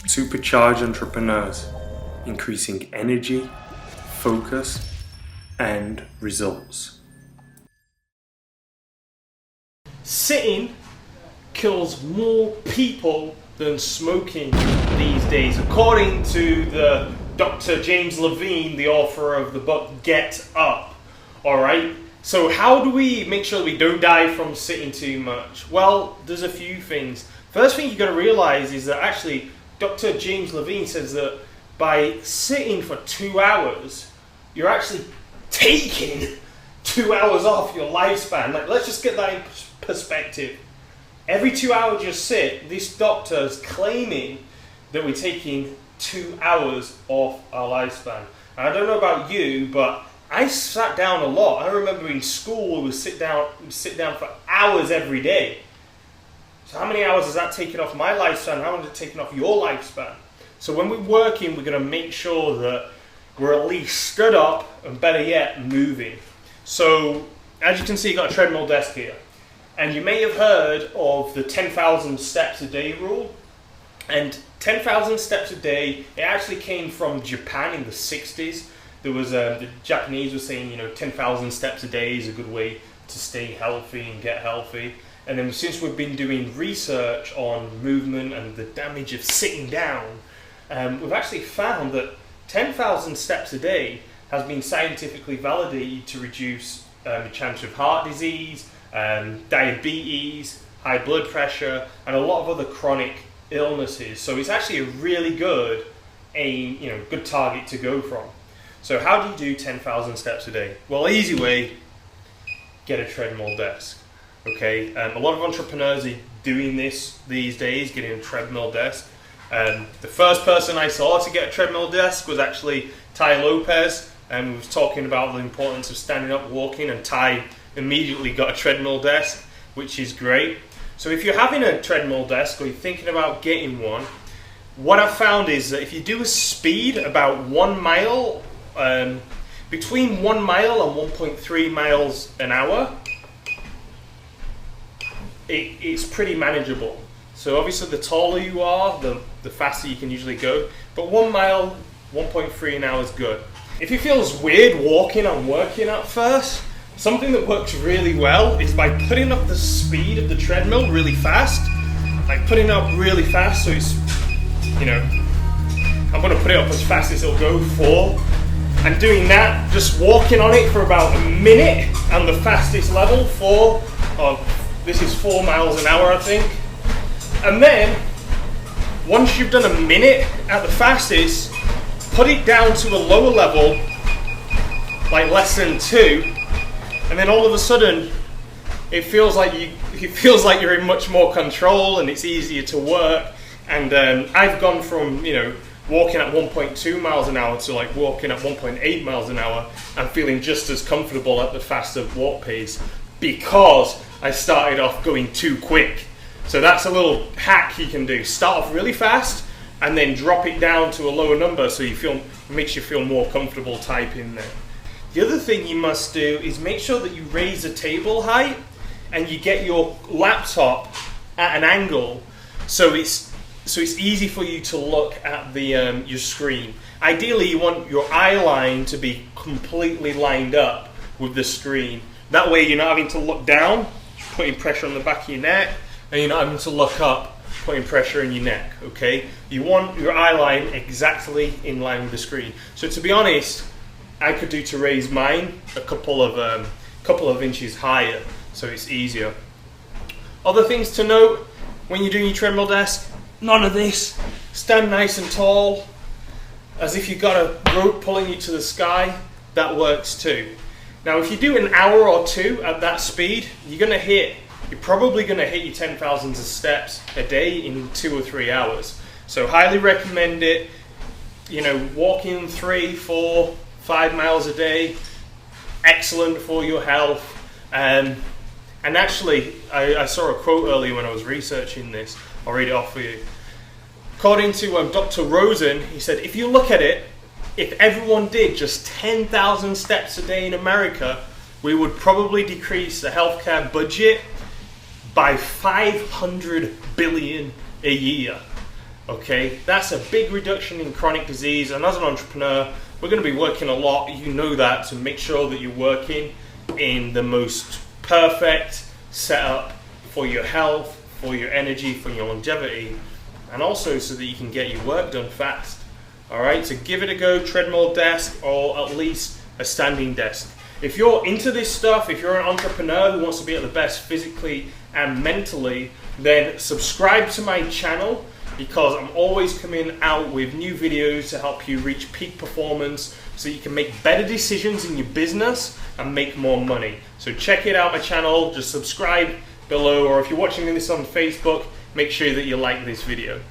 Supercharged entrepreneurs, increasing energy, focus, and results. Sitting kills more people than smoking these days, according to the Dr. James Levine, the author of the book Get Up. Alright, so how do we make sure that we don't die from sitting too much? Well, there's a few things. First thing you've got to realize is that actually Dr. James Levine says that by sitting for 2 hours, you're actually taking 2 hours off your lifespan. Like, let's just get that in perspective. Every 2 hours you sit, this doctor is claiming that we're taking 2 hours off our lifespan. And I don't know about you, but I sat down a lot. I remember in school we would sit down for hours every day. So how many hours has that taken off my lifespan? How much has it taken off your lifespan? So when we're working, we're going to make sure that we're at least stood up and, better yet, moving. So as you can see, you've got a treadmill desk here. And you may have heard of the 10,000 steps a day rule. And 10,000 steps a day, it actually came from Japan in the 60s. There was the Japanese were saying, 10,000 steps a day is a good way to stay healthy and get healthy. And then since we've been doing research on movement and the damage of sitting down, we've actually found that 10,000 steps a day has been scientifically validated to reduce the chance of heart disease, diabetes, high blood pressure, and a lot of other chronic illnesses. So it's actually a really good aim, good target to go from. So how do you do 10,000 steps a day? Well, easy way, get a treadmill desk. Okay, a lot of entrepreneurs are doing this these days, getting a treadmill desk. The first person I saw to get a treadmill desk was actually Lopez, and we was talking about the importance of standing up, walking, and Ty immediately got a treadmill desk, which is great. So if you're having a treadmill desk or you're thinking about getting one, what I've found is that if you do a speed about 1 mile, between 1 mile and 1.3 miles an hour, it's pretty manageable. So obviously the taller you are, the faster you can usually go. But 1 mile, 1.3 an hour is good. If it feels weird walking and working at first, something that works really well is by putting up the speed of the treadmill really fast. Like putting it up really fast, so it's, I'm going to put it up as fast as it'll go, 4. And doing that, just walking on it for about a minute, and the fastest level, 4, this is 4 miles an hour, I think. And then, once you've done a minute at the fastest, put it down to a lower level, like less than 2, and then all of a sudden, it feels like you're in much more control, and it's easier to work. And I've gone from walking at 1.2 miles an hour to like walking at 1.8 miles an hour, and feeling just as comfortable at the faster walk pace because I started off going too quick. So that's a little hack you can do. Start off really fast and then drop it down to a lower number so it makes you feel more comfortable typing there. The other thing you must do is make sure that you raise the table height and you get your laptop at an angle so it's easy for you to look at your screen. Ideally, you want your eye line to be completely lined up with the screen. That way you're not having to look down, putting pressure on the back of your neck, and you're not having to look up, putting pressure in your neck, okay? You want your eye line exactly in line with the screen. So to be honest, I could do to raise mine a couple of inches higher, so it's easier. Other things to note when you're doing your treadmill desk, none of this. Stand nice and tall, as if you've got a rope pulling you to the sky. That works too. Now, if you do an hour or 2 at that speed, you're probably going to hit your 10,000 of steps a day in 2 or 3 hours. So highly recommend it. Walking 3, 4, 5 miles a day, excellent for your health. And actually, I saw a quote earlier when I was researching this. I'll read it off for you. According to Dr. Rosen, he said, if you look at it, if everyone did just 10,000 steps a day in America, we would probably decrease the healthcare budget by $500 billion a year. Okay, that's a big reduction in chronic disease, and as an entrepreneur, we're going to be working a lot, you know that, to make sure that you're working in the most perfect setup for your health, for your energy, for your longevity, and also so that you can get your work done fast. Alright, so give it a go, treadmill desk, or at least a standing desk. If you're into this stuff, if you're an entrepreneur who wants to be at the best physically and mentally, then subscribe to my channel, because I'm always coming out with new videos to help you reach peak performance so you can make better decisions in your business and make more money. So check it out, my channel, just subscribe below, or if you're watching this on Facebook, make sure that you like this video.